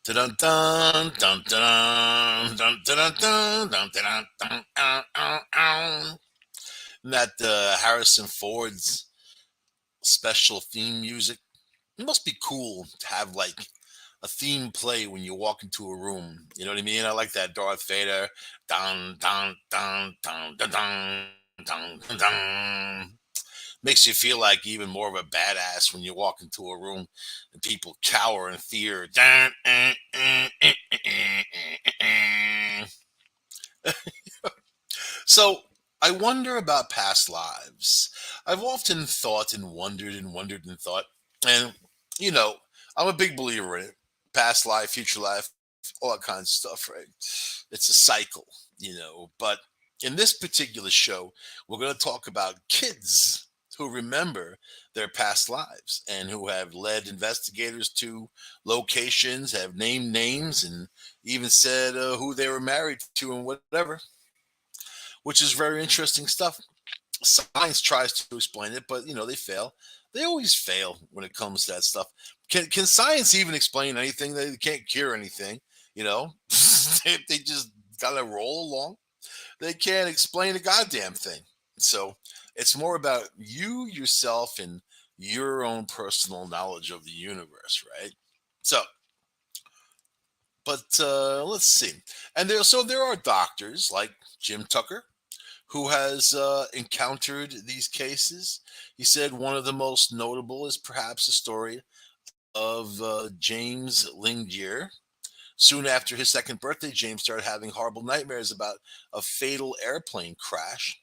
Dun dun dun dun dun dun dun dun dun dun dun. That Harrison Ford's special theme music. It must be cool to have like a theme play when you walk into a room. You know what I mean? I like that Darth Vader. Dun dun dun dun dun dun dun dun dun. Makes you feel like even more of a badass when you walk into a room and people cower in fear. Dun, So I wonder about past lives. I've often thought and wondered and thought, and you know, I'm a big believer in it. Past life, future life, all that kinds of stuff, right? It's a cycle, But in this particular show, we're going to talk about kids who remember their past lives and who have led investigators to locations, have named names, and even said who they were married to and whatever, which is very interesting stuff. Science tries to explain it, but they fail. They always fail when it comes to that stuff. Can science even explain anything? They can't cure anything. You know, they just gotta roll along. They can't explain a goddamn thing. So it's more about you yourself and your own personal knowledge of the universe, right? So, but let's see. And there are doctors like Jim Tucker who has encountered these cases. He said one of the most notable is perhaps the story of James Lingyear. Soon after his second birthday, James started having horrible nightmares about a fatal airplane crash.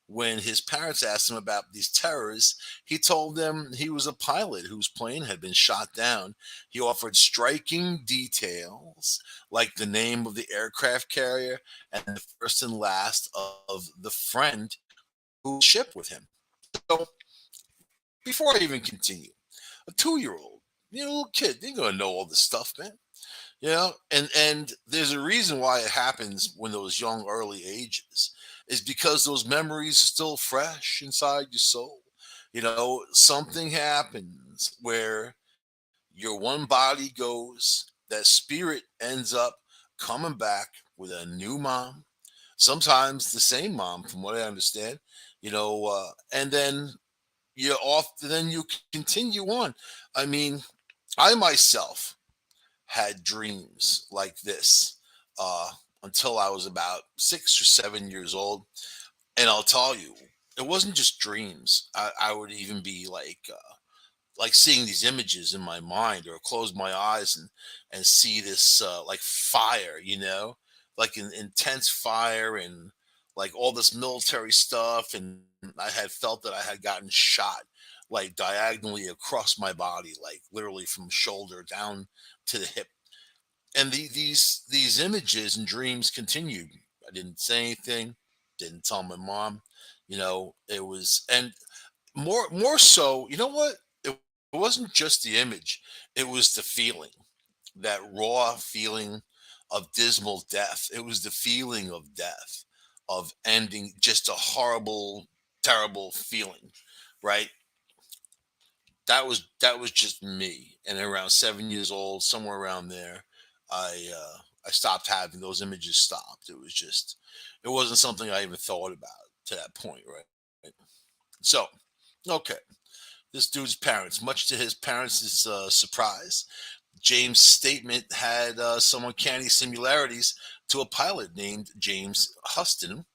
When his parents asked him about these terrors, he told them he was a pilot whose plane had been shot down. He offered striking details, like the name of the aircraft carrier and the first and last of the friend who shipped with him. So, before I even continue, a 2-year old, little kid, they're gonna know all this stuff, man. And there's a reason why it happens when those young early ages is because those memories are still fresh inside your soul. Something happens where your one body goes, that spirit ends up coming back with a new mom, sometimes the same mom, from what I understand. And then you're off. Then you continue on. I mean, I myself had dreams like this uh, until I was about 6 or 7 years old. And I'll tell you, it wasn't just dreams. I would even be like seeing these images in my mind, or close my eyes and see this like fire, like an intense fire, and like all this military stuff. And I had felt that I had gotten shot like diagonally across my body, like literally from shoulder down to the hip. And these images and dreams continued. I didn't say anything, didn't tell my mom. It was, and more so, you know what? It wasn't just the image; it was the feeling, that raw feeling of dismal death. It was the feeling of death, of ending, just a horrible, terrible feeling, right? That was just me. And around 7 years old, somewhere around there, I stopped having those images. Stopped. It wasn't something I even thought about to that point, right? So, okay, this dude's parents, much to his parents' surprise, James' statement had some uncanny similarities to a pilot named James Huston,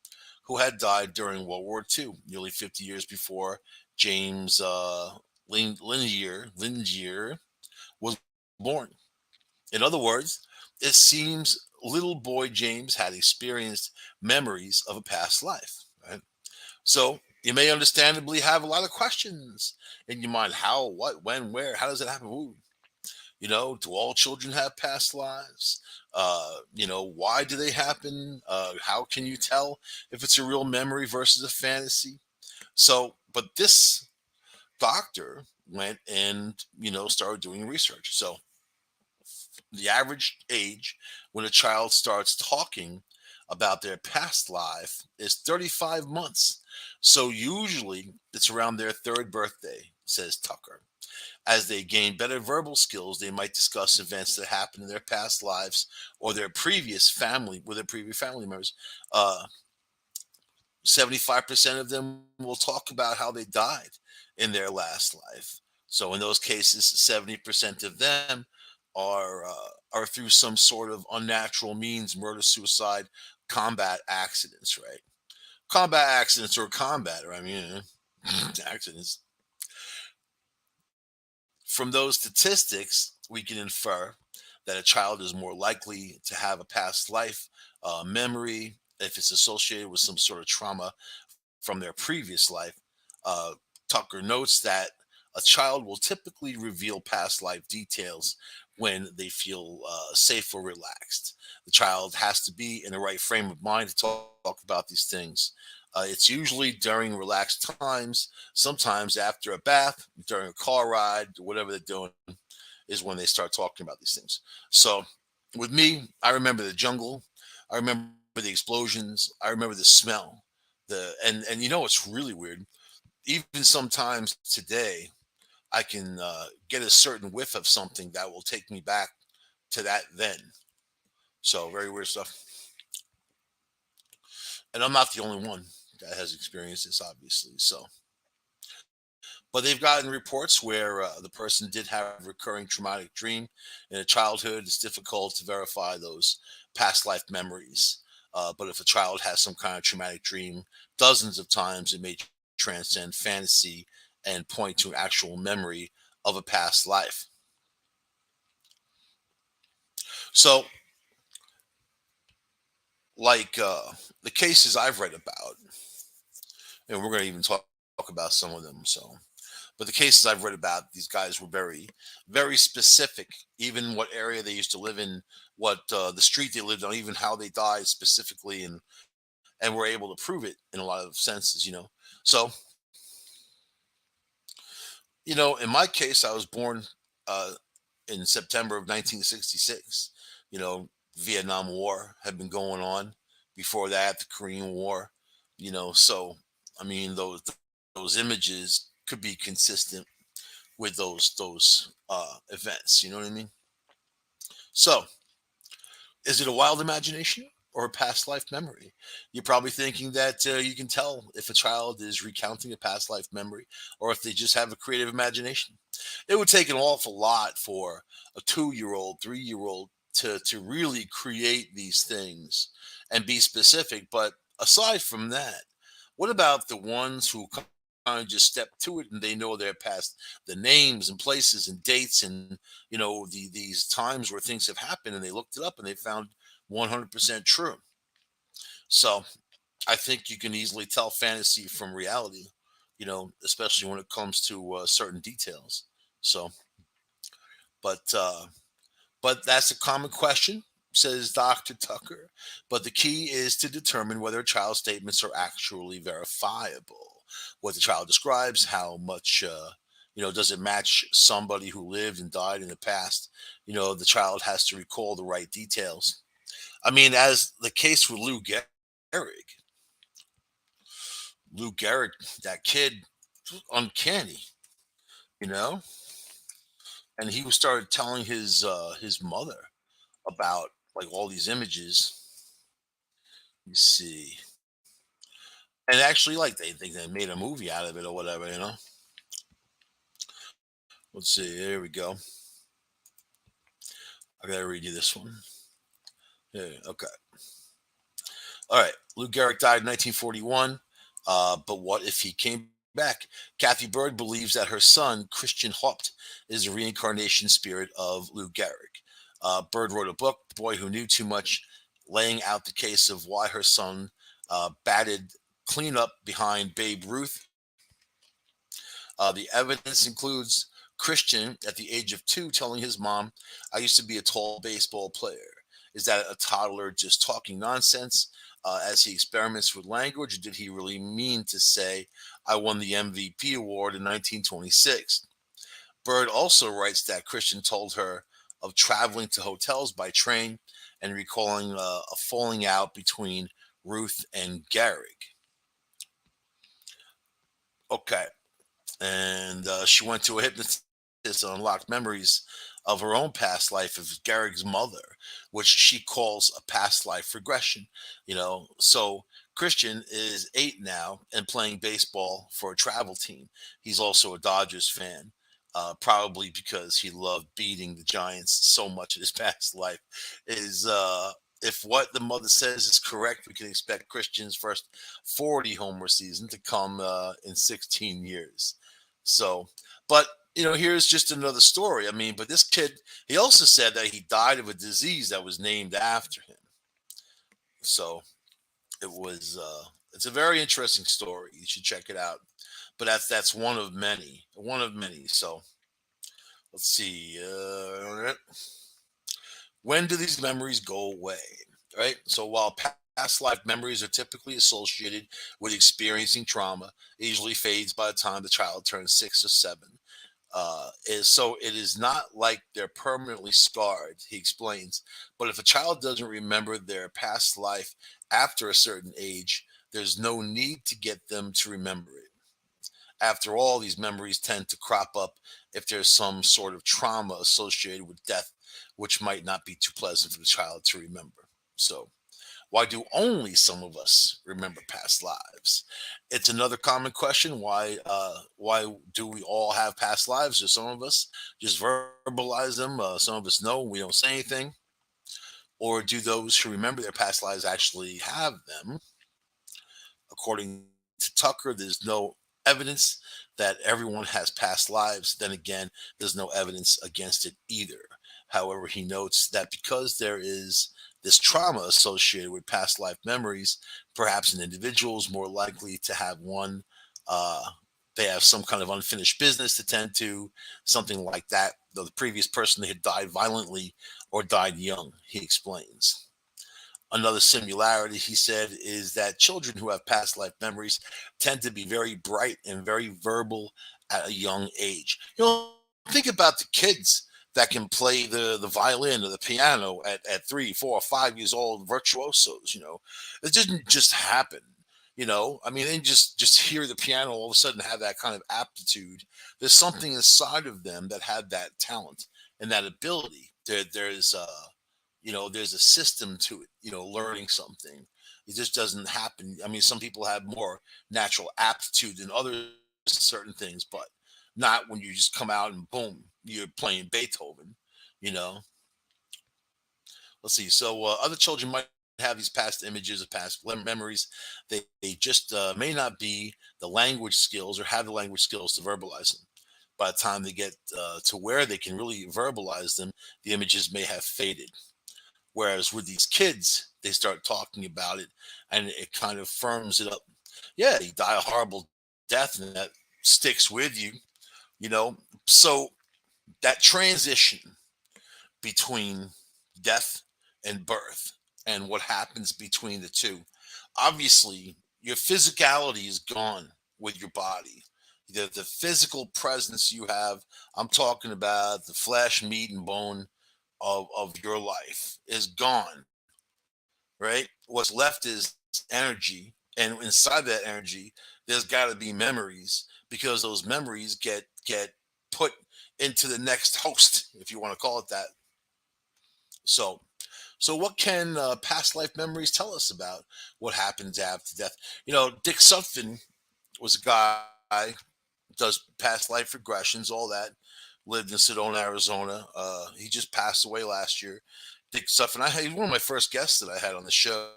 who had died during World War II, nearly 50 years before James Lingier was born. In other words, it seems little boy James had experienced memories of a past life. Right? So you may understandably have a lot of questions in your mind: how, what, when, where, how does it happen? Ooh, do all children have past lives? Why do they happen? How can you tell if it's a real memory versus a fantasy? So, but this doctor went and started doing research. So the average age when a child starts talking about their past life is 35 months. So usually it's around their third birthday, says Tucker. As they gain better verbal skills, they might discuss events that happened in their past lives or their previous family with their previous family members. 75% of them will talk about how they died in their last life. So in those cases, 70% of them are through some sort of unnatural means, murder, suicide, combat accidents, right? Combat accidents or combat, right? I mean, accidents. From those statistics, we can infer that a child is more likely to have a past life memory if it's associated with some sort of trauma from their previous life. Uh, Tucker notes that a child will typically reveal past life details when they feel safe or relaxed. The child has to be in the right frame of mind to talk about these things. It's usually during relaxed times, sometimes after a bath, during a car ride, whatever they're doing, is when they start talking about these things. So with me, I remember the jungle. I remember the explosions. I remember the smell. And you know what's really weird? Even sometimes today, I can get a certain whiff of something that will take me back to that then. So very weird stuff. And I'm not the only one that has experienced this, obviously. So, but they've gotten reports where the person did have a recurring traumatic dream in a childhood. It's difficult to verify those past life memories. But if a child has some kind of traumatic dream dozens of times, it may transcend fantasy and point to an actual memory of a past life. So, like the cases I've read about, and we're going to even talk about some of them. So, but the cases I've read about, these guys were very, very specific. Even what area they used to live in, what the street they lived on, even how they died specifically, and were able to prove it in a lot of senses. So in my case, I was born uh, in September of 1966. You know, Vietnam War had been going on before that, the Korean War. So I mean, those images could be consistent with those events. You know what I mean? So, is it a wild imagination or a past life memory? You're probably thinking that you can tell if a child is recounting a past life memory or if they just have a creative imagination. It would take an awful lot for a 2-year old, 3-year old to really create these things and be specific. But aside from that, what about the ones who kind of just step to it and they know their past, the names and places and dates and these times where things have happened and they looked it up and they found 100% true. So I think you can easily tell fantasy from reality, especially when it comes to certain details. So, but that's a common question, says Dr. Tucker. But the key is to determine whether a child's statements are actually verifiable. What the child describes, how much, does it match somebody who lived and died in the past? The child has to recall the right details. I mean, as the case with Gehrig, Lou Gehrig, that kid, uncanny, you know, and he started telling his mother about like all these images. You see, and actually, like they think they made a movie out of it or whatever. Let's see. Here we go. I gotta read you this one. Yeah. Okay. All right. Lou Gehrig died in 1941. But what if he came back? Kathy Bird believes that her son, Christian Haupt, is a reincarnation spirit of Lou Gehrig. Bird wrote a book, The Boy Who Knew Too Much, laying out the case of why her son batted cleanup behind Babe Ruth. The evidence includes Christian at the age of 2 telling his mom, I used to be a tall baseball player. Is that a toddler just talking nonsense as he experiments with language? Or did he really mean to say, I won the MVP award in 1926? Bird also writes that Christian told her of traveling to hotels by train and recalling a falling out between Ruth and Gehrig. Okay. And she went to a hypnotist on unlocked memories of her own past life of Garrick's mother, which she calls a past life regression. So Christian is 8 now and playing baseball for a travel team. He's also a Dodgers fan, probably because he loved beating the Giants so much in his past life. Is If what the mother says is correct, we can expect Christian's first 40 homer season to come in 16 years. So, but here's just another story. I mean, but this kid, he also said that he died of a disease that was named after him. So it's a very interesting story. You should check it out. But that's one of many, one of many. So let's see. When do these memories go away? Right. So while past life memories are typically associated with experiencing trauma, it usually fades by the time the child turns 6 or 7. So it is not like they're permanently scarred, he explains. But if a child doesn't remember their past life after a certain age, there's no need to get them to remember it. After all, these memories tend to crop up if there's some sort of trauma associated with death, which might not be too pleasant for the child to remember. So, why do only some of us remember past lives? It's another common question. Why do we all have past lives? Or some of us just verbalize them. Some of us know we don't say anything. Or do those who remember their past lives actually have them? According to Tucker, there's no evidence that everyone has past lives. Then again, there's no evidence against it either. However, he notes that because there is this trauma associated with past life memories, perhaps an individual is more likely to have one. Uh, they have some kind of unfinished business to tend to, something like that. Though the previous person had died violently or died young, he explains. Another similarity, he said, is that children who have past life memories tend to be very bright and very verbal at a young age. Think about the kids that can play the violin or the piano at 3, 4, or 5 years old, virtuosos. It didn't just happen. I mean, they just hear the piano all of a sudden have that kind of aptitude. There's something inside of them that had that talent and that ability. There's a system to it, learning something. It just doesn't happen. I mean, some people have more natural aptitude than others in certain things, but not when you just come out and boom, you're playing Beethoven, you know. Let's see. So other children might have these past images of past memories. They just may not be the language skills or have the language skills to verbalize them. By the time they get to where they can really verbalize them, the images may have faded. Whereas with these kids, they start talking about it and it kind of firms it up. Yeah, you die a horrible death and that sticks with you, you know. So that transition between death and birth and what happens between the two, obviously your physicality is gone with your body. The physical presence you have, I'm talking about the flesh, meat, and bone of your life is gone, right? What's left is energy. And inside that energy, there's got to be memories because those memories get put into the next host, if you want to call it that. So, so what can past life memories tell us about what happens after death? Dick Sutphin was a guy does past life regressions, all that. Lived in Sedona, Arizona. He just passed away last year. Dick Sutphin. He's one of my first guests that I had on the show.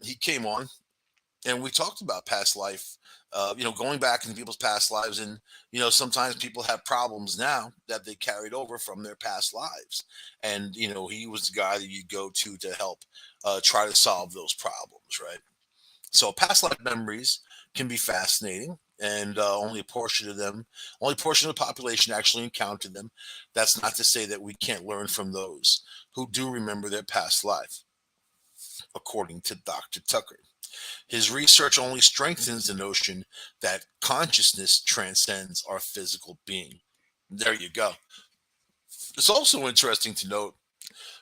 He came on and we talked about past life. Going back into people's past lives, and sometimes people have problems now that they carried over from their past lives, and he was the guy that you go to help try to solve those problems, right? So past life memories can be fascinating, and only a portion of the population actually encounter them. That's not to say that we can't learn from those who do remember their past life, according to Dr. Tucker. His research only strengthens the notion that consciousness transcends our physical being. There you go. It's also interesting to note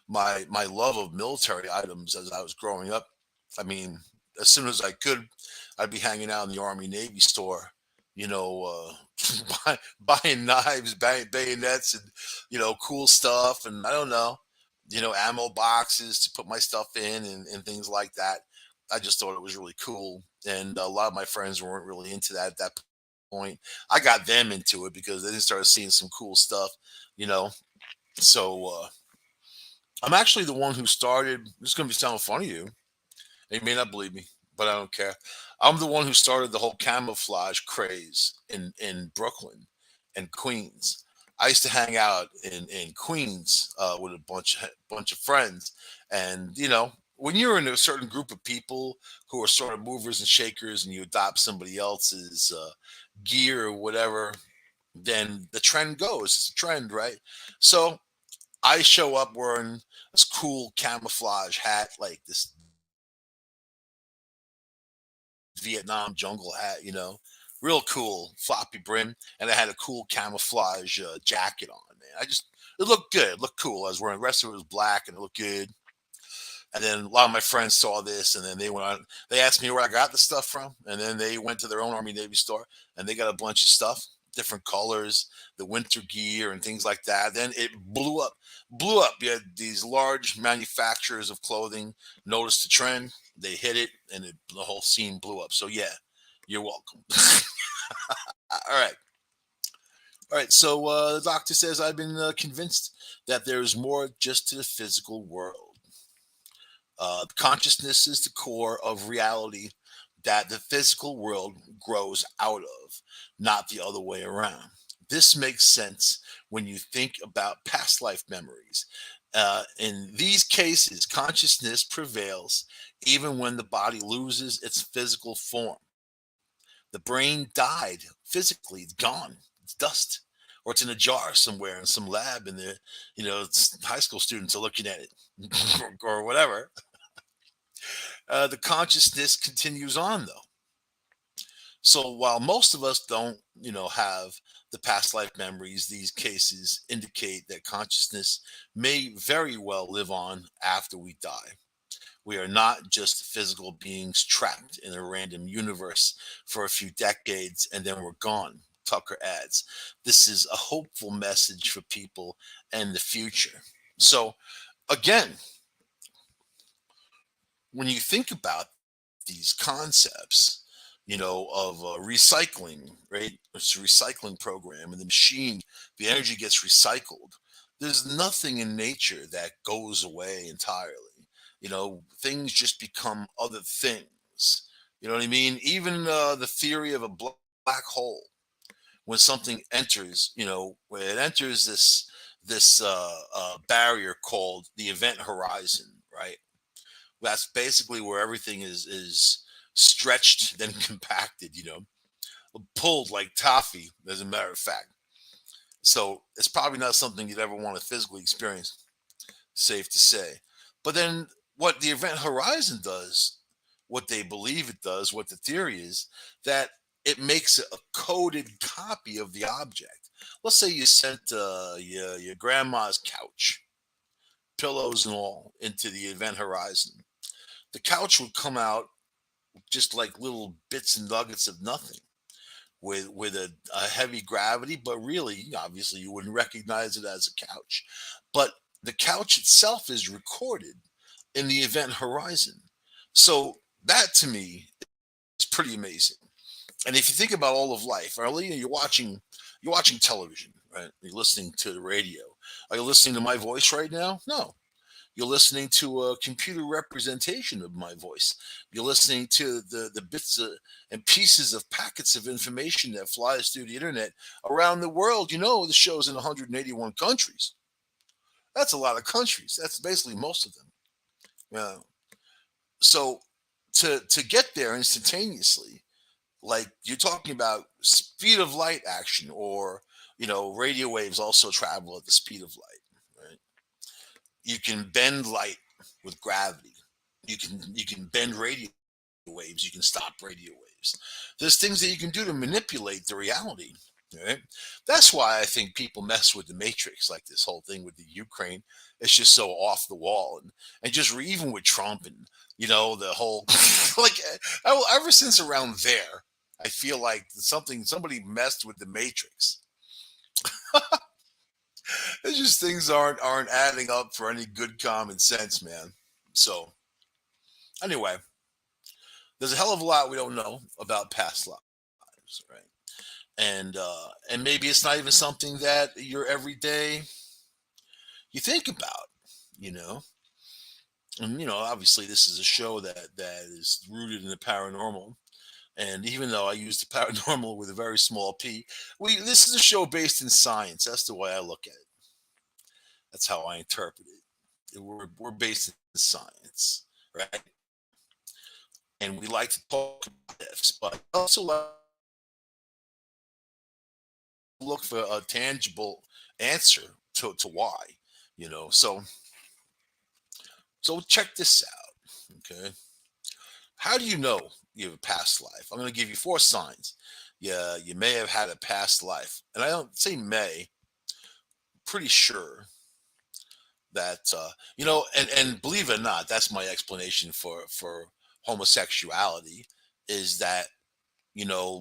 my love of military items as I was growing up. I mean, as soon as I could, I'd be hanging out in the Army Navy store, buying knives, bayonets, and cool stuff, and I don't know, ammo boxes to put my stuff in, and things like that. I just thought it was really cool, and a lot of my friends weren't really into that at that point. I got them into it because they started seeing some cool stuff, you know. So I'm actually the one who started. This is going to be sound funny to you. And you may not believe me, but I don't care. I'm the one who started the whole camouflage craze in Brooklyn and Queens. I used to hang out in Queens with a bunch of friends, and when you're in a certain group of people who are sort of movers and shakers, and you adopt somebody else's gear or whatever, then the trend goes. It's a trend, right? So I show up wearing this cool camouflage hat, like this Vietnam jungle hat, real cool, floppy brim, and I had a cool camouflage jacket on. Man, it looked good, it looked cool. I was wearing the rest of it was black, and it looked good. And then a lot of my friends saw this, and then they went on. They asked me where I got the stuff from, and then they went to their own Army Navy store, and they got a bunch of stuff, different colors, the winter gear, and things like that. Then it blew up. You had these large manufacturers of clothing noticed the trend, they hit it, and the whole scene blew up. So yeah, you're welcome. All right. All right, so the doctor says I've been convinced that there is more just to the physical world. Consciousness is the core of reality that the physical world grows out of, not the other way around. This makes sense when you think about past life memories. In these cases, consciousness prevails even when the body loses its physical form. The brain died physically, it's gone, it's dust, or it's in a jar somewhere in some lab, and high school students are looking at it or whatever. The consciousness continues on though. So while most of us don't, have the past life memories, these cases indicate that consciousness may very well live on after we die. We are not just physical beings trapped in a random universe for a few decades and then we're gone. Tucker adds, this is a hopeful message for people and the future. So again, when you think about these concepts, of recycling, right? It's a recycling program, and the machine, the energy gets recycled. There's nothing in nature that goes away entirely. Things just become other things. You know what I mean? Even the theory of a black hole, when something enters, when it enters this barrier called the event horizon, right? That's basically where everything is stretched then compacted, pulled like toffee, as a matter of fact. So it's probably not something you'd ever want to physically experience, safe to say. But then what the event horizon does, what they believe it does, what the theory is, that it makes a coded copy of the object. Let's say you sent your grandma's couch, pillows and all, into the event horizon. The couch would come out just like little bits and nuggets of nothing with a heavy gravity, but really, obviously, you wouldn't recognize it as a couch. But the couch itself is recorded in the event horizon. So that to me is pretty amazing. And if you think about all of life, early you're watching television, right? You're listening to the radio. Are you listening to my voice right now? No. You're listening to a computer representation of my voice. You're listening to the bits and pieces of packets of information that flies through the internet around the world. The show's in 181 countries. That's a lot of countries. That's basically most of them. Yeah. So to get there instantaneously, like you're talking about speed of light action, or radio waves also travel at the speed of light, right? You can bend light with gravity. You can bend radio waves. You can stop radio waves. There's things that you can do to manipulate the reality. Right? That's why I think people mess with the Matrix, like this whole thing with the Ukraine. It's just so off the wall, and just even with Trump and the whole like ever since around there. I feel like somebody messed with the matrix. It's just things aren't adding up for any good common sense, man. So anyway, there's a hell of a lot we don't know about past lives, right? And maybe it's not even something that your everyday you think about, you know. And obviously, this is a show that is rooted in the paranormal. And even though I use the paranormal with a very small p, we this is a show based in science. That's the way I look at it. That's how I interpret it. We're based in science, right? And we like to talk about ifs, but also like to look for a tangible answer to why, So check this out, okay? How do you know you have a past life? I'm going to give you four signs. Yeah, you may have had a past life, and I don't say may. Pretty sure that and believe it or not, that's my explanation for homosexuality. Is that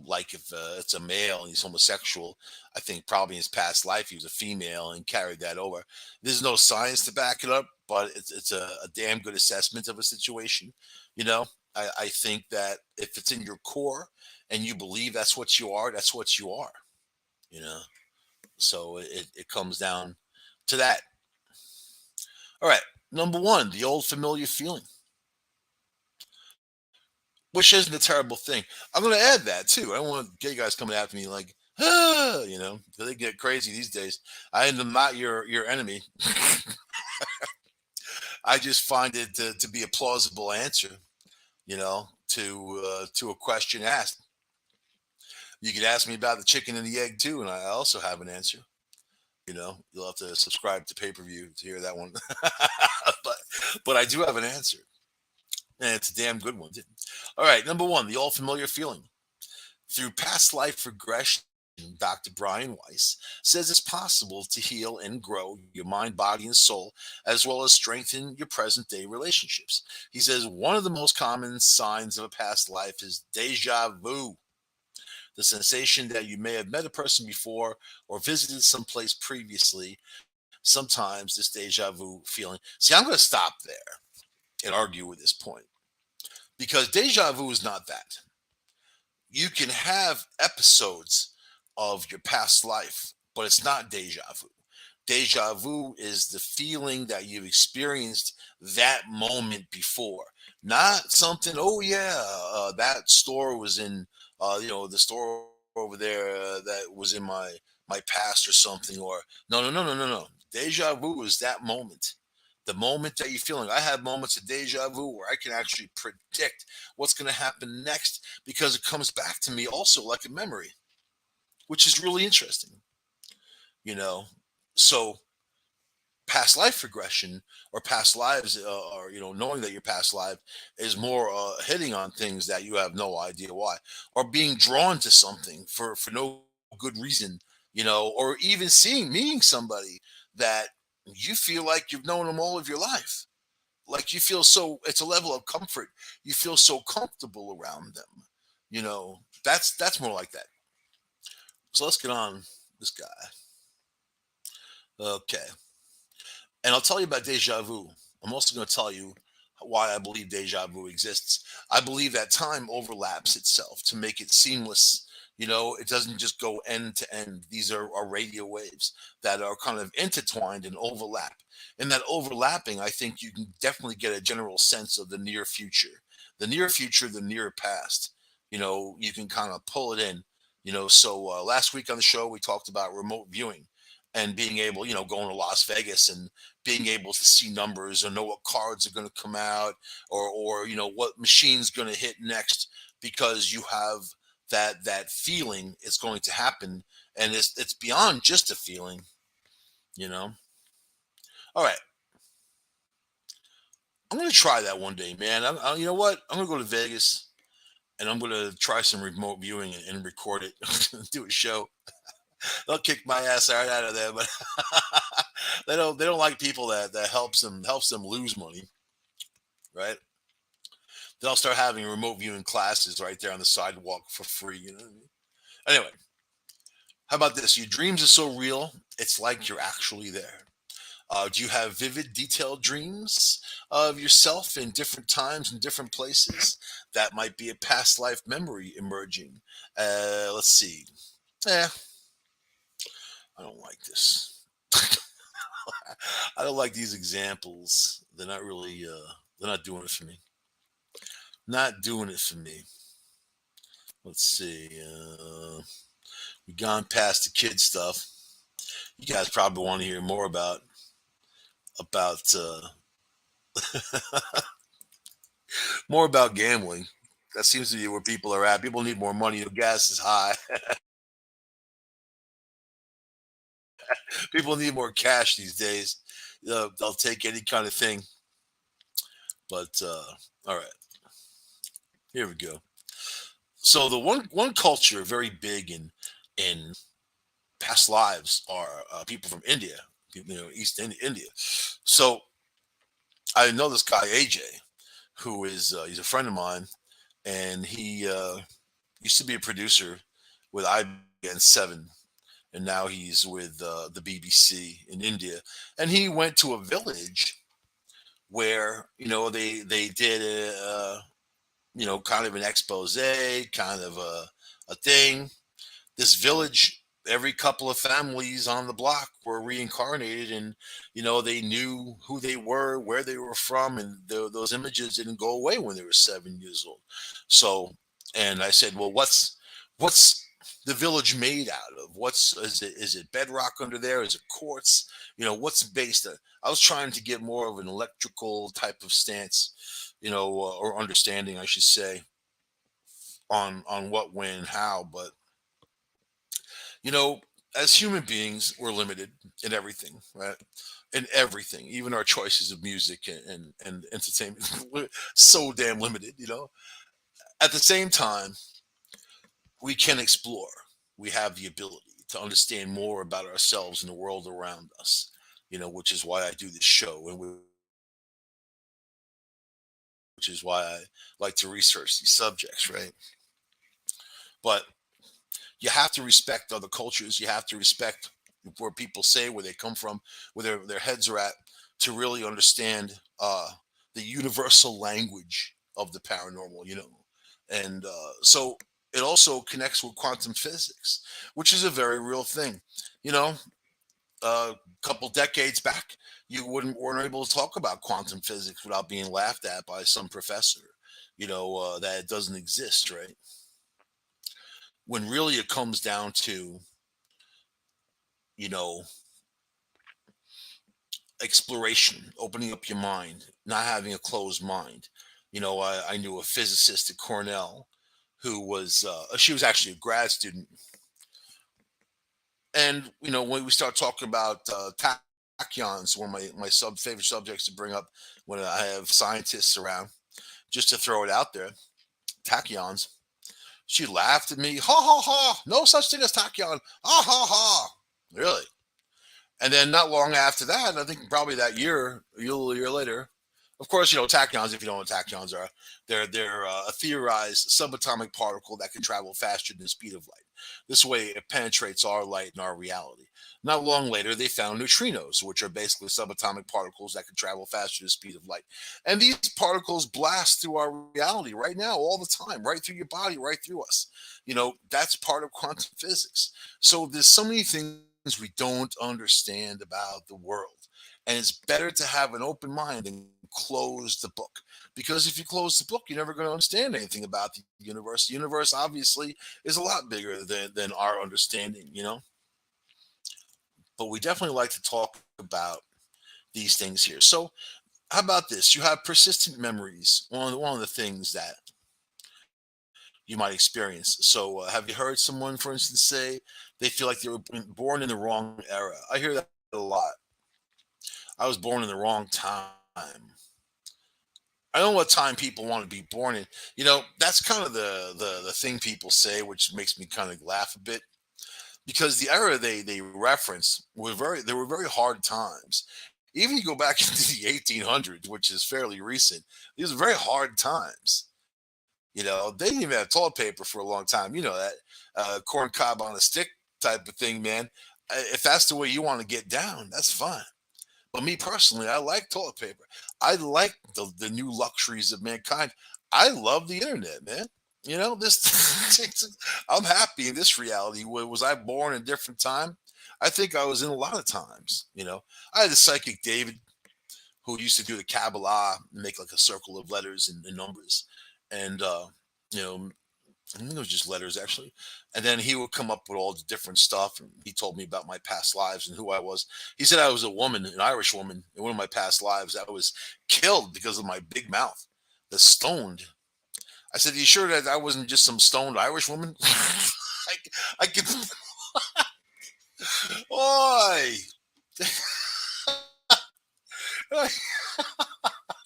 like if it's a male and he's homosexual, I think probably in his past life he was a female and carried that over. There's no science to back it up, but it's a damn good assessment of a situation. You know, I think that if it's in your core and you believe that's what you are, that's what you are. You know, so it comes down to that. All right, number one, the old familiar feeling, which isn't a terrible thing. I'm going to add that too. I don't want gay guys coming after me like, ah, 'cause they get crazy these days. I am not your enemy. I just find it to be a plausible answer, to a question asked. You could ask me about the chicken and the egg too, and I also have an answer. You'll have to subscribe to pay per view to hear that one, but I do have an answer, and it's a damn good one. Too. All right, number one, the all familiar feeling. Through past life regression, Dr. Brian Weiss says it's possible to heal and grow your mind, body, and soul, as well as strengthen your present day relationships. He says one of the most common signs of a past life is deja vu, the sensation that you may have met a person before or visited someplace previously. Sometimes this deja vu feeling. See, I'm going to stop there and argue with this point because deja vu is not that. You can have episodes of your past life, but it's not deja vu. Deja vu is the feeling that you've experienced that moment before, not something. Oh yeah, that store was in, the store over there that was in my past or something. Or no, no, no, no, no, no. Deja vu is that moment. The moment that you're feeling. I have moments of deja vu where I can actually predict what's going to happen next because it comes back to me also like a memory, which is really interesting, you know. So past life regression or past lives, or knowing that your past life is more hitting on things that you have no idea why, or being drawn to something for no good reason, or even meeting somebody that you feel like you've known them all of your life. Like you feel so, it's a level of comfort. You feel so comfortable around them. That's more like that. So let's get on this guy. Okay. And I'll tell you about deja vu. I'm also going to tell you why I believe deja vu exists. I believe that time overlaps itself to make it seamless. It doesn't just go end to end. These are radio waves that are kind of intertwined and overlap. In that overlapping, I think you can definitely get a general sense of the near future, the near past. You can kind of pull it in. So last week on the show, we talked about remote viewing and being able, going to Las Vegas and being able to see numbers or know what cards are going to come out, or what machine's going to hit next, because you have that feeling it's going to happen, and it's beyond just a feeling. you know all right, I'm going to try that one day, man. You know what, I'm going to go to Vegas and I'm going to try some remote viewing and record it. Do a show. They'll kick my ass right out of there, but they don't like people that helps them lose money, right? They'll start having remote viewing classes right there on the sidewalk for free. You know what I mean? Anyway, how about this? Your dreams are so real, it's like you're actually there. Do you have vivid, detailed dreams of yourself in different times and different places? That might be a past life memory emerging. Let's see. Eh, I don't like this. I don't like these examples. They're not really. They're not doing it for me. Not doing it for me. Let's see. We've gone past the kid stuff. You guys probably want to hear more about more about gambling. That seems to be where people are at. People need more money. The gas is high. People need more cash these days. They'll take any kind of thing. But all right, here we go. So the one culture very big in past lives are people from India, East India. So I know this guy AJ, who is he's a friend of mine, and he used to be a producer with IBN 7, and now he's with the BBC in India. And he went to a village where they did kind of an expose, kind of a thing. This village, every couple of families on the block were reincarnated, and they knew who they were, where they were from, and those images didn't go away when they were 7 years old. So, and I said, well, what's the village made out of? What's is it bedrock under there? Is it quartz? What's based on? I was trying to get more of an electrical type of stance, or understanding, I should say, on what, when, how. But you know, as human beings, we're limited in everything, right? In everything, even our choices of music and entertainment, we're so damn limited. At the same time, we can explore. We have the ability to understand more about ourselves and the world around us. Which is why I do this show, and which is why I like to research these subjects, right? But you have to respect other cultures. You have to respect where people say, where they come from, where their heads are at, to really understand the universal language of the paranormal. And so it also connects with quantum physics, which is a very real thing. You know, a couple decades back, you weren't able to talk about quantum physics without being laughed at by some professor. That it doesn't exist, right? When really it comes down to you know exploration, opening up your mind, not having a closed mind. I knew a physicist at Cornell who was she was actually a grad student, and when we start talking about tachyons, one of my favorite subjects to bring up when I have scientists around, just to throw it out there, tachyons. She laughed at me, ha ha ha, no such thing as tachyon, ha ha ha. Really? And then not long after that, I think probably that year, a year later, of course, tachyons, if you don't know what tachyons are, they're a theorized subatomic particle that can travel faster than the speed of light. This way, it penetrates our light and our reality. Not long later, they found neutrinos, which are basically subatomic particles that can travel faster than the speed of light. And these particles blast through our reality right now, all the time, right through your body, right through us. That's part of quantum physics. So there's so many things we don't understand about the world. And it's better to have an open mind and close the book. Because if you close the book, you're never going to understand anything about the universe. The universe obviously is a lot bigger than our understanding. But we definitely like to talk about these things here. So, how about this? You have persistent memories. One of the things that you might experience. So, have you heard someone, for instance, say they feel like they were born in the wrong era? I hear that a lot. I was born in the wrong time. I don't know what time people want to be born in. That's kind of the thing people say, which makes me kind of laugh a bit, because the era they reference they were very hard times. Even you go back into the 1800s, which is fairly recent, these are very hard times. They didn't even have toilet paper for a long time. That corn cob on a stick type of thing, man. If that's the way you want to get down, that's fine. But me personally, I like toilet paper. I like the new luxuries of mankind. I love the internet, man. This I'm happy in this reality. Was I born in a different time? I think I was in a lot of times. I had a psychic David who used to do the Kabbalah and make like a circle of letters and numbers. And you know, I think it was just letters actually. And then he would come up with all the different stuff. And he told me about my past lives and who I was. He said I was a woman, an Irish woman, in one of my past lives. I was killed because of my big mouth. The stoned. I said, "Are you sure that I wasn't just some stoned Irish woman?" I can. Oi!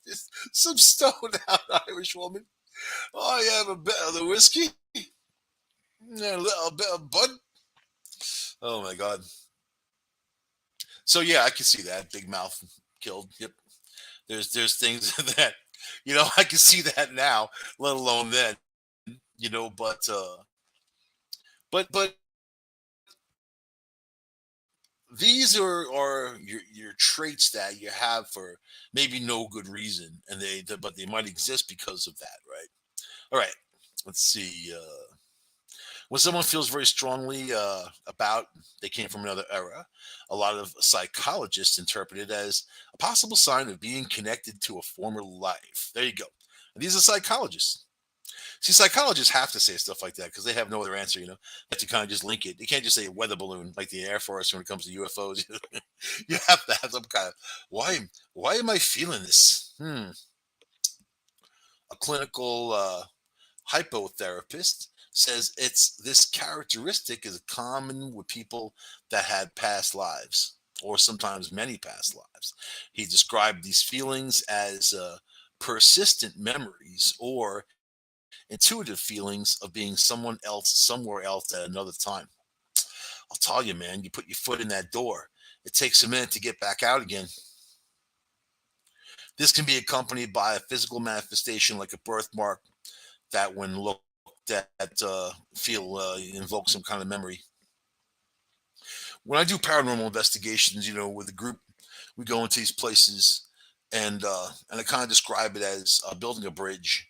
Just some stoned out Irish woman. Oh, you have a bit of the whiskey? Yeah, a little bit of bud. Oh my god. So yeah, I can see that big mouth killed. Yep. There's things that I can see that now, let alone then. But these are your traits that you have for maybe no good reason, and but they might exist because of that, right? All right. Let's see. When someone feels very strongly about they came from another era, a lot of psychologists interpret it as a possible sign of being connected to a former life. There you go. And these are psychologists. See, psychologists have to say stuff like that because they have no other answer. They have to kind of just link it. You can't just say weather balloon like the Air Force when it comes to UFOs. You have to have some kind of why. Why am I feeling this? A clinical hypotherapist says it's this characteristic is common with people that had past lives or sometimes many past lives. He described these feelings as persistent memories or intuitive feelings of being someone else somewhere else at another time. I'll tell you, man, you put your foot in that door, it takes a minute to get back out again. This can be accompanied by a physical manifestation like a birthmark that when looked at feel invoke some kind of memory. When I do paranormal investigations, with a group, we go into these places, and I kind of describe it as building a bridge,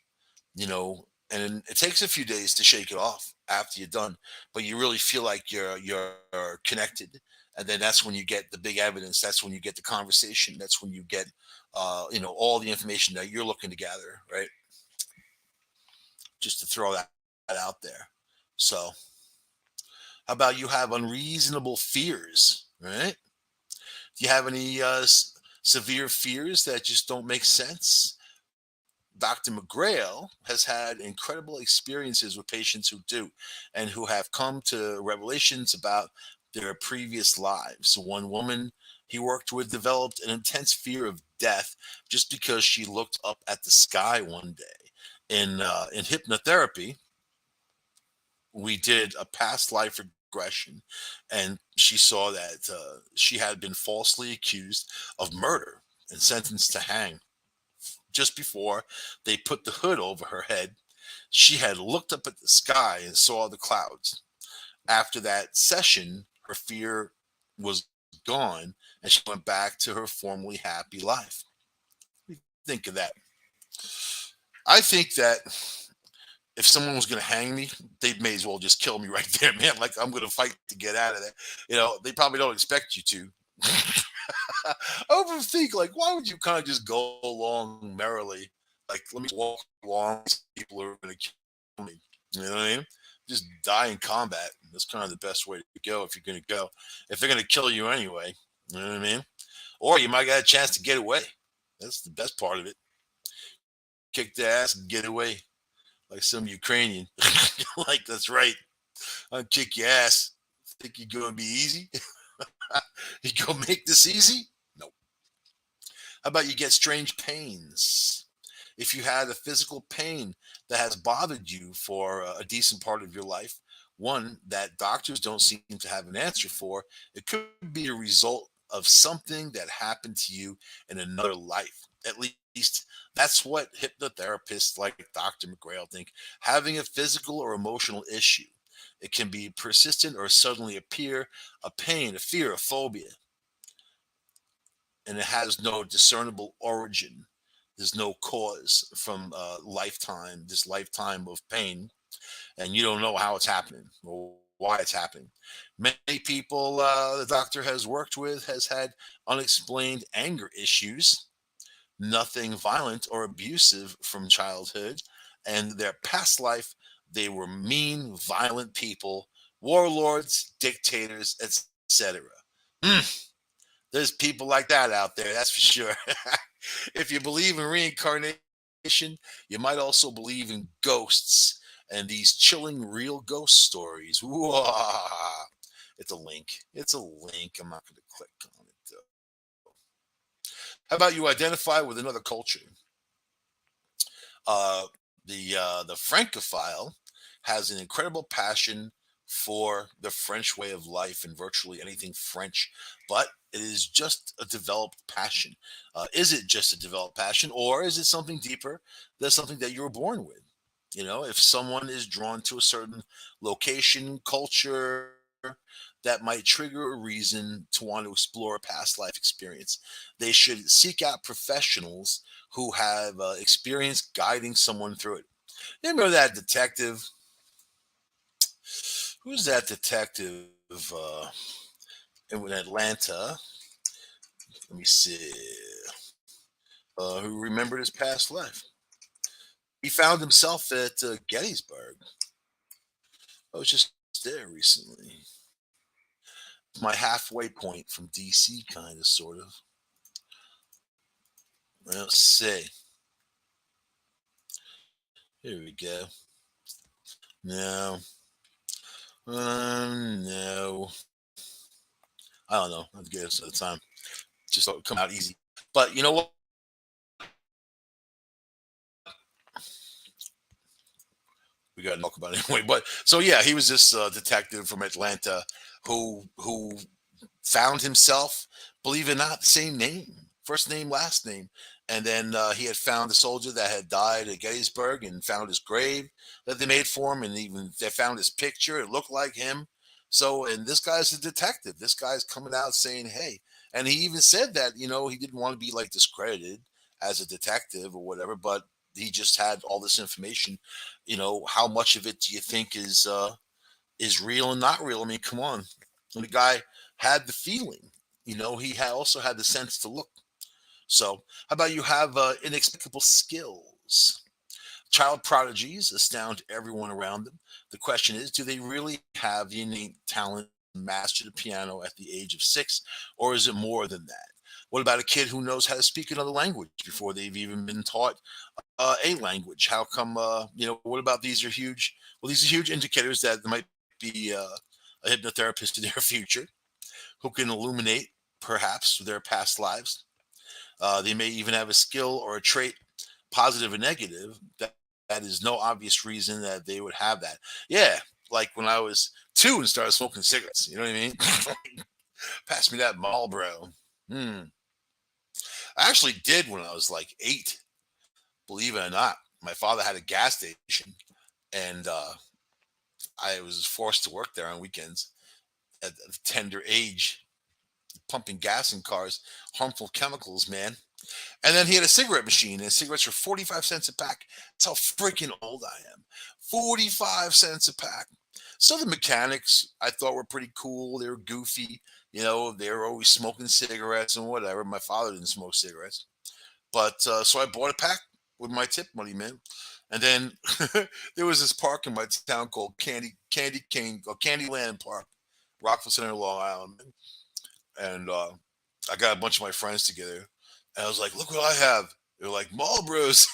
and it takes a few days to shake it off after you're done, but you really feel like you're connected, and then that's when you get the big evidence. That's when you get the conversation. That's when you get all the information that you're looking to gather, right? Just to throw that out there. So, how about you have unreasonable fears, right? Do you have any severe fears that just don't make sense? Dr. McGrail has had incredible experiences with patients who do and who have come to revelations about their previous lives. One woman he worked with developed an intense fear of death just because she looked up at the sky one day. In hypnotherapy, we did a past life regression, and she saw that she had been falsely accused of murder and sentenced to hang. Just before they put the hood over her head, she had looked up at the sky and saw the clouds. After that session, her fear was gone and she went back to her formerly happy life. Think of that. I think that if someone was going to hang me, they may as well just kill me right there, man. Like I'm going to fight to get out of there. They probably don't expect you to. I overthink, like, why would you kind of just go along merrily? Like, let me walk along. People are going to kill me. You know what I mean? Just die in combat. That's kind of the best way to go if you're going to go. If they're going to kill you anyway, you know what I mean? Or you might get a chance to get away. That's the best part of it. Kick their ass and get away, like some Ukrainian. Like, that's right. I'll kick your ass. Think you're going to be easy? You go make this easy? No. How about you get strange pains? If you had a physical pain that has bothered you for a decent part of your life, one that doctors don't seem to have an answer for, it could be a result of something that happened to you in another life. At least That's what hypnotherapists like Dr. McGrail think. Having a physical or emotional issue. It can be persistent or suddenly appear, a pain, a fear, a phobia, and it has no discernible origin. There's no cause from this lifetime of pain, and you don't know how it's happening or why it's happening. Many people the doctor has worked with has had unexplained anger issues, nothing violent or abusive from childhood, and their past life they were mean, violent people, warlords, dictators, etc. Mm, there's people like that out there, that's for sure. If you believe in reincarnation, you might also believe in ghosts and these chilling real ghost stories. Whoa. It's a link. It's a link. I'm not going to click on it though. How about you identify with another culture? The Francophile has an incredible passion for the French way of life and virtually anything French, but it is just a developed passion. Is it just a developed passion, or is it something deeper? That's something that you were born with. If someone is drawn to a certain location, culture, that might trigger a reason to want to explore a past life experience. They should seek out professionals who have experience guiding someone through it. You remember that detective? Who's that detective in Atlanta? Let me see. Who remembered his past life? He found himself at Gettysburg. I was just there recently. It's my halfway point from DC, kind of, sort of. Let's see. Here we go. No. No. I don't know. I'd guess at the time. Just thought it would come out easy. But you know what? We got to talk about it anyway. But so yeah, he was this detective from Atlanta who found himself, believe it or not, the same name, first name, last name. And then he had found a soldier that had died at Gettysburg and found his grave that they made for him. And even they found his picture. It looked like him. So, and this guy's a detective. This guy's coming out saying, hey, and he even said that, he didn't want to be like discredited as a detective or whatever, but he just had all this information. How much of it do you think is real and not real? I mean, come on. The guy had the feeling. He also had the sense to look. So, how about you have inexplicable skills? Child prodigies astound everyone around them. The question is, do they really have the innate talent to master the piano at the age of 6, or is it more than that? What about a kid who knows how to speak another language before they've even been taught a language? How come? What about these are huge? Well, these are huge indicators that there might be a hypnotherapist in their future who can illuminate perhaps their past lives. They may even have a skill or a trait, positive or negative, that is no obvious reason that they would have that. Yeah, like when I was 2 and started smoking cigarettes. You know what I mean? Pass me that Marlboro. Hmm. I actually did when I was like 8. Believe it or not, my father had a gas station, and I was forced to work there on weekends at a tender age, pumping gas in cars, harmful chemicals, man. And then he had a cigarette machine, and cigarettes were 45 cents a pack. That's how freaking old I am. 45 cents a pack. So the mechanics I thought were pretty cool. They were goofy. They were always smoking cigarettes and whatever. My father didn't smoke cigarettes. But so I bought a pack with my tip money, man. And then there was this park in my town called Candy Cane or Candyland Park, Rockville Center, Long Island. And I got a bunch of my friends together, and I was like, "Look what I have." They're like Marlboros.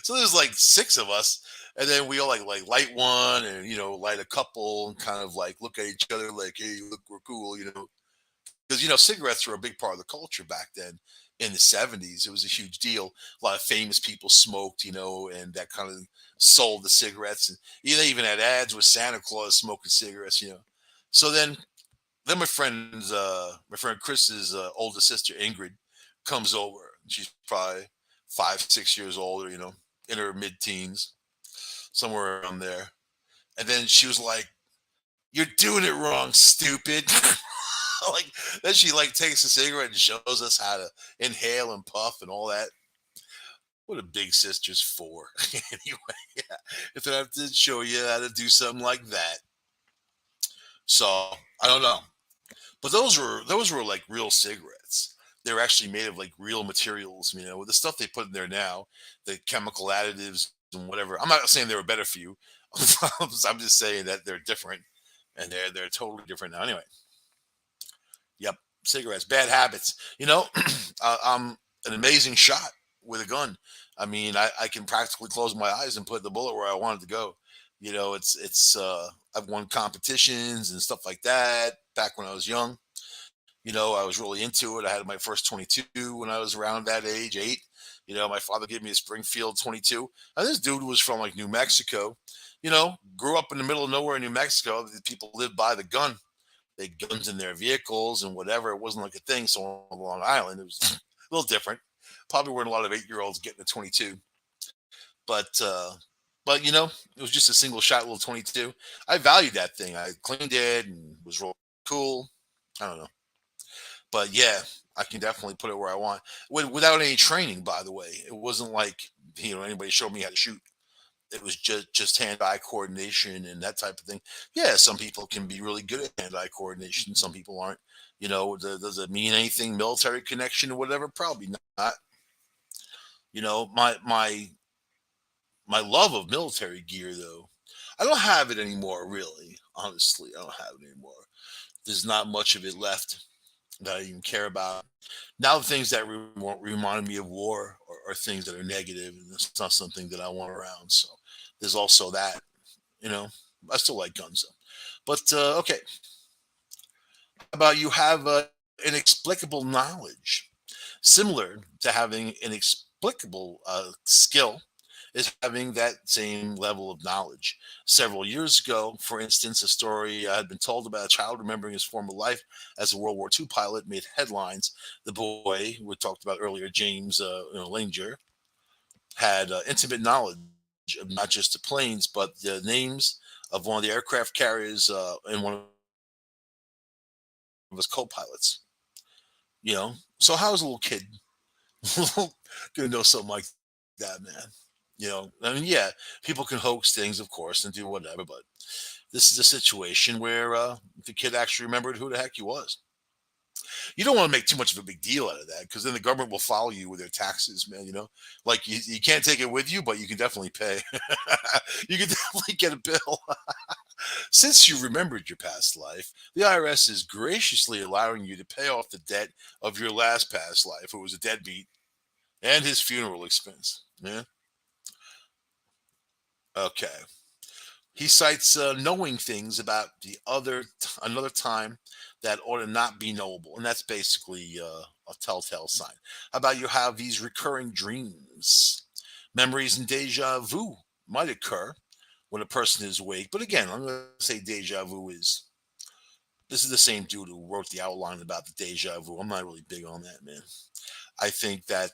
So there's like 6 of us, and then we all like light one, and light a couple, and kind of like look at each other like, "Hey, look, we're cool," because cigarettes were a big part of the culture back then. In the 70s, it was a huge deal. A lot of famous people smoked, and that kind of sold the cigarettes, and they even had ads with Santa Claus smoking cigarettes. So then my friend Chris's oldest sister Ingrid comes over. She's probably 5, 6 years older, in her mid teens, somewhere around there. And then she was like, "You're doing it wrong, stupid." Like, then she like takes a cigarette and shows us how to inhale and puff and all that. What a big sister's for. Anyway, yeah. If I have to show you how to do something like that. So I don't know. But those were like real cigarettes. They were actually made of like real materials, with the stuff they put in there now, the chemical additives and whatever. I'm not saying they were better for you. I'm just saying that they're different, and they're totally different now. Anyway, yep, cigarettes, bad habits. I'm an amazing shot with a gun. I mean, I can practically close my eyes and put the bullet where I want it to go. I've won competitions and stuff like that back when I was young. I was really into it. I had my first 22 when I was around that age, 8. My father gave me a Springfield 22. And this dude was from like New Mexico, grew up in the middle of nowhere in New Mexico. The people lived by the gun. They had guns in their vehicles and whatever. It wasn't like a thing. So on Long Island, it was a little different. Probably weren't a lot of 8-year-olds getting a 22. But, uh, but it was just a single shot little 22. I valued that thing. I cleaned it and was real cool. I don't know. But yeah, I can definitely put it where I want without any training. By the way, it wasn't like anybody showed me how to shoot. It was just hand-eye coordination and that type of thing. Yeah, some people can be really good at hand-eye coordination. Some people aren't. Does it mean anything? Military connection or whatever? Probably not. My love of military gear though, I don't have it anymore. Really, honestly, I don't have it anymore. There's not much of it left that I even care about. Now, the things that remind me of war are things that are negative, and it's not something that I want around. So there's also that. You know, I still like guns though. But okay, how about you have inexplicable knowledge, similar to having inexplicable skill is having that same level of knowledge. Several years ago, for instance, a story I had been told about a child remembering his former life as a World War II pilot made headlines. The boy we talked about earlier, James Langer, had intimate knowledge of not just the planes, but the names of one of the aircraft carriers and one of his co-pilots. So how is a little kid gonna know something like that, man? I mean, yeah, people can hoax things, of course, and do whatever, but this is a situation where the kid actually remembered who the heck he was. You don't want to make too much of a big deal out of that because then the government will follow you with their taxes, man. Like you can't take it with you, but you can definitely pay. You can definitely get a bill. Since you remembered your past life, the IRS is graciously allowing you to pay off the debt of your last past life, who was a deadbeat, and his funeral expense. Yeah. Okay. He cites knowing things about another time that ought to not be knowable, and that's basically a telltale sign. How about you have these recurring dreams, memories, and deja vu might occur when a person is awake. But again, I'm going to say deja vu is this is the same dude who wrote the outline about the deja vu. I'm not really big on that, man. I think that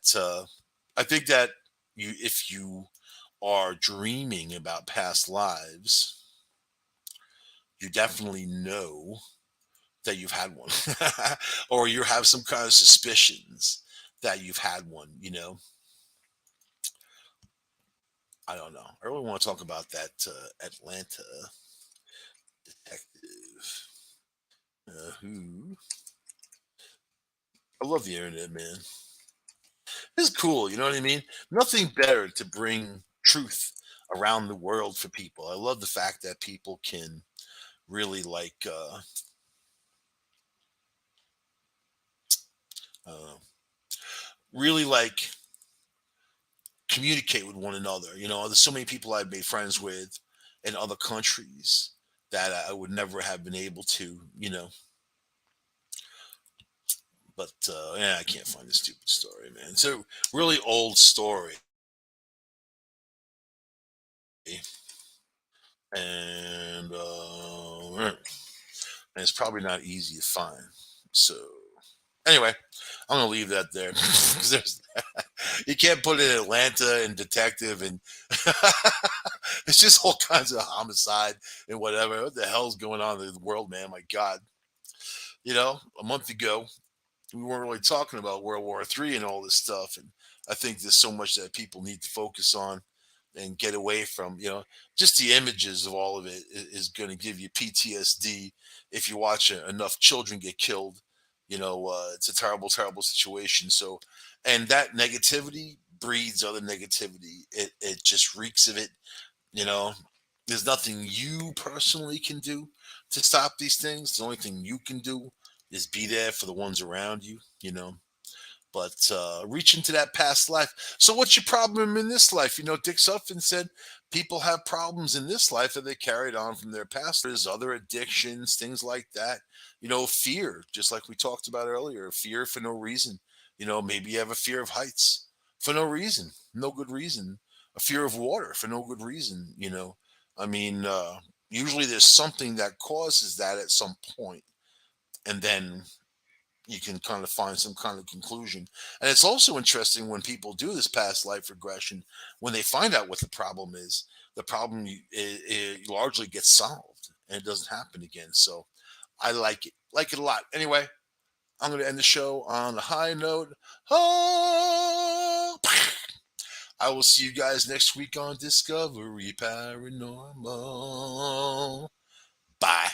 if you are dreaming about past lives, you definitely know that you've had one, or you have some kind of suspicions that you've had one. I don't know. I really want to talk about that Atlanta detective. Who I love the internet, man. It's cool. You know what I mean? Nothing better to bring truth around the world for people. I love the fact that people can really uh, really communicate with one another. There's so many people I've made friends with in other countries that I would never have been able to, But yeah, I can't find the stupid story, man. So really old story, and it's probably not easy to find. So Anyway, I'm gonna leave that there because there's you can't put in Atlanta and detective and it's just all kinds of homicide and whatever. What the hell's going on in the world, man? My God, a month ago we weren't really talking about World War III and all this stuff, and I think there's so much that people need to focus on and get away from. Just the images of all of it is going to give you PTSD if you watch enough children get killed. It's a terrible, terrible situation. So, and that negativity breeds other negativity. It just reeks of it. You know, there's nothing you personally can do to stop these things. The only thing you can do is be there for the ones around you. But reach into that past life. So, what's your problem in this life? Dick Suffin said people have problems in this life that they carried on from their past. There's other addictions, things like that. Fear, just like we talked about earlier, fear for no reason. Maybe you have a fear of heights for no reason, no good reason. A fear of water for no good reason. I mean, usually there's something that causes that at some point, and then you can kind of find some kind of conclusion. And it's also interesting when people do this past life regression, when they find out what the problem is, the problem it largely gets solved and it doesn't happen again. So I like it a lot. Anyway, I'm going to end the show on a high note. Oh, I will see you guys next week on Discovery Paranormal. Bye.